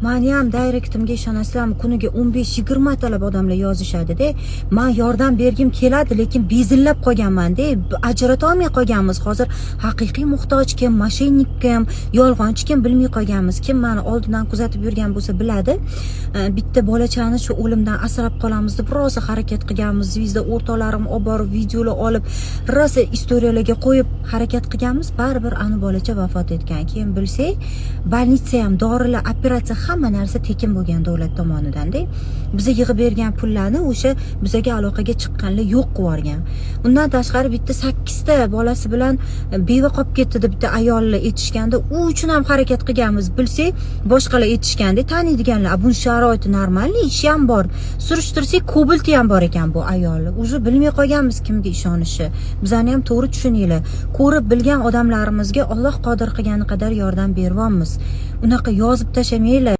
meni ham direktimga ishonasizlarmi, kuniga 15-20 talab odamlar yozishadi-da. Men yordam bergim keladi, lekin bezillab qolganman-da. Ajrata olmay qolganmiz. Hozir haqiqiy muhtoj kim, moshennik kim, yolg'onchi kim bilmay qolganmiz. Kim meni oldindan kuzatib yurgan bo'lsa biladi. Bitta bolachani shu o'limdan asrab qolamiz deb rosa harakat qilganmiz. Bizda o'rtoqlarim olib borib videolar olib, rosa istoriyalarga qo'yib harakat qilganmiz. Baribir ani bolacha vafot etgan. Keyin bilsak, больница ham, dorilar, operatsiya hamma narsa tekin bo'lgan davlat tomonidan-da. Biza yig'ib bergan pullarni o'sha bizaga aloqaga chiqqanlar yo'q qilib yuborgan. Undan tashqari bitta 8 ta bolasi bilan beva qolib ketdi deb bitta ayollar aytishganda, u uchun ham harakat qilganmiz. Bilsak, boshqalar aytishganda, taniydiganlar, bu sharoiti normalniy, ishi ham bor. Surishtirsak, kobalti ham bor ekan bu ayollar. O'zi bilmay qolganmiz kimga ishonishi. Bizani ham to'g'ri tushuninglar. Ko'rib bilgan odamlarimizga Alloh qodir qilgani qadar yordam beryapmiz. Unaqa yozib tashamanglar.